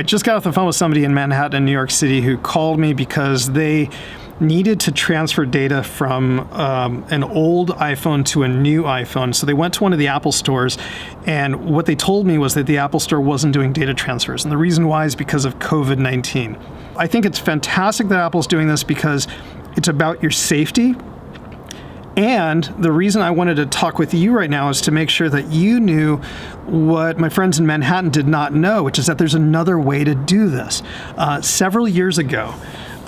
I just got off the phone with somebody in Manhattan, New York City, who called me because they needed to transfer data from an old iPhone to a new iPhone. So they went to one of the Apple stores, and what they told me was that the Apple store wasn't doing data transfers. And the reason why is because of COVID-19. I think it's fantastic that Apple's doing this because it's about your safety. And the reason I wanted to talk with you right now is to make sure that you knew what my friends in Manhattan did not know, which is that there's another way to do this. Several years ago,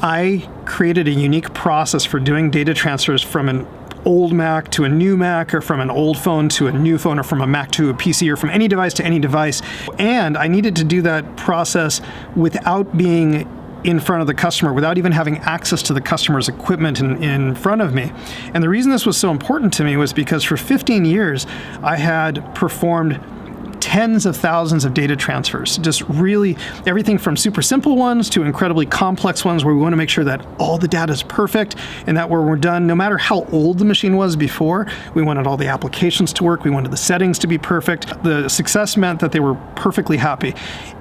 I created a unique process for doing data transfers from an old Mac to a new Mac, or from an old phone to a new phone, or from a Mac to a PC, or from any device to any device. And I needed to do that process without being in front of the customer, without even having access to the customer's equipment in front of me. And the reason this was so important to me was because for 15 years, I had performed tens of thousands of data transfers, just really everything from super simple ones to incredibly complex ones where we want to make sure that all the data is perfect and that when we're done, no matter how old the machine was before, we wanted all the applications to work, we wanted the settings to be perfect. The success meant that they were perfectly happy,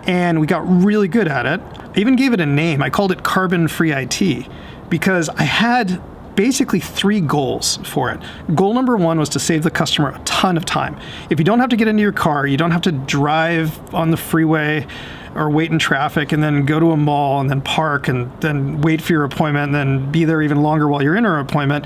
and we got really good at it. I even gave it a name. I called it Carbon-Free IT because I had basically 3 goals for it. Goal number 1 was to save the customer a ton of time. If you don't have to get into your car, you don't have to drive on the freeway or wait in traffic and then go to a mall and then park and then wait for your appointment and then be there even longer while you're in your appointment,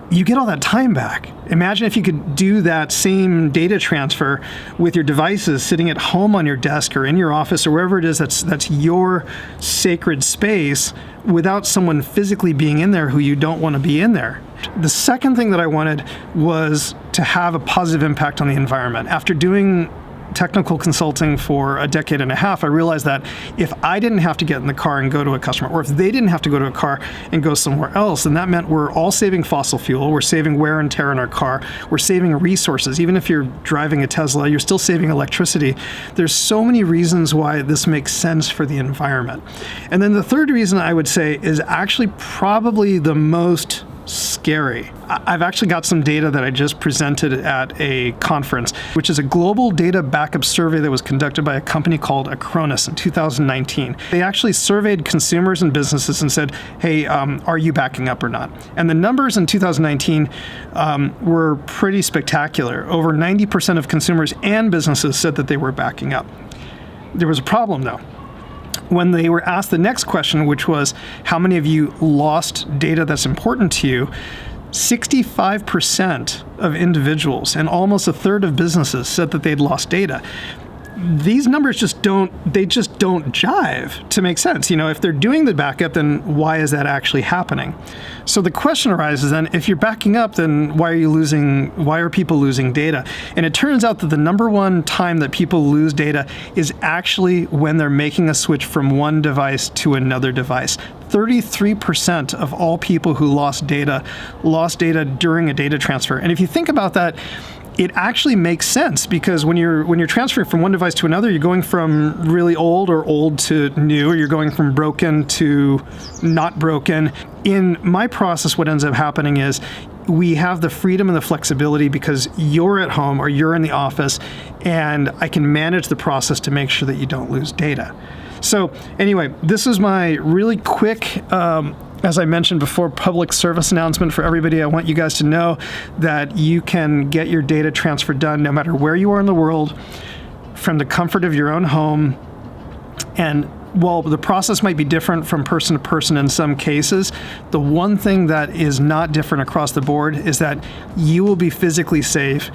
you get all that time back. Imagine if you could do that same data transfer with your devices sitting at home on your desk or in your office or wherever it is that's your sacred space without someone physically being in there who you don't want to be in there. The second thing that I wanted was to have a positive impact on the environment. After doing technical consulting for a decade and a half, I realized that if I didn't have to get in the car and go to a customer, or if they didn't have to go to a car and go somewhere else, then that meant we're all saving fossil fuel, we're saving wear and tear in our car, we're saving resources. Even if you're driving a Tesla, you're still saving electricity. There's so many reasons why this makes sense for the environment. And then the third reason I would say is actually probably the most scary. I've actually got some data that I just presented at a conference, which is a global data backup survey that was conducted by a company called Acronis in 2019. They actually surveyed consumers and businesses and said, hey, are you backing up or not? And the numbers in 2019 were pretty spectacular. Over 90% of consumers and businesses said that they were backing up. There was a problem though. When they were asked the next question, which was, how many of you lost data that's important to you? 65% of individuals and almost a third of businesses said that they'd lost data. These numbers just don't jive to make sense. You know, if they're doing the backup, then why is that actually happening? So the question arises then, if you're backing up, then why are people losing data? And it turns out that the number one time that people lose data is actually when they're making a switch from one device to another device. 33% of all people who lost data during a data transfer. And if you think about that, it actually makes sense because when you're transferring from one device to another, you're going from really old or old to new, or you're going from broken to not broken. In my process, what ends up happening is we have the freedom and the flexibility because you're at home or you're in the office, and I can manage the process to make sure that you don't lose data. So anyway, this is my really quick, as I mentioned before, public service announcement for everybody. I want you guys to know that you can get your data transfer done no matter where you are in the world, from the comfort of your own home. And while the process might be different from person to person in some cases, the one thing that is not different across the board is that you will be physically safe.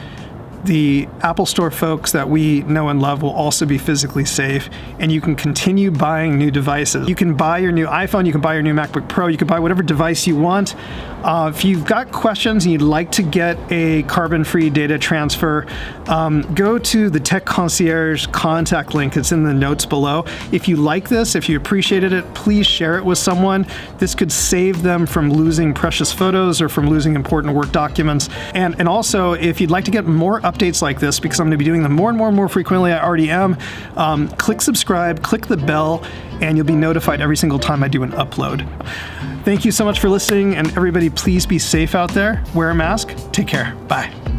The Apple Store folks that we know and love will also be physically safe, and you can continue buying new devices. You can buy your new iPhone, you can buy your new MacBook Pro, you can buy whatever device you want. If you've got questions and you'd like to get a carbon-free data transfer, go to the Tech Concierge contact link. It's in the notes below. If you like this, if you appreciated it, please share it with someone. This could save them from losing precious photos or from losing important work documents. And also, if you'd like to get more updates like this, because I'm going to be doing them more and more frequently, I already am, click subscribe, click the bell, and you'll be notified every single time I do an upload. Thank you so much for listening, and everybody, please be safe out there. Wear a mask. Take care. Bye.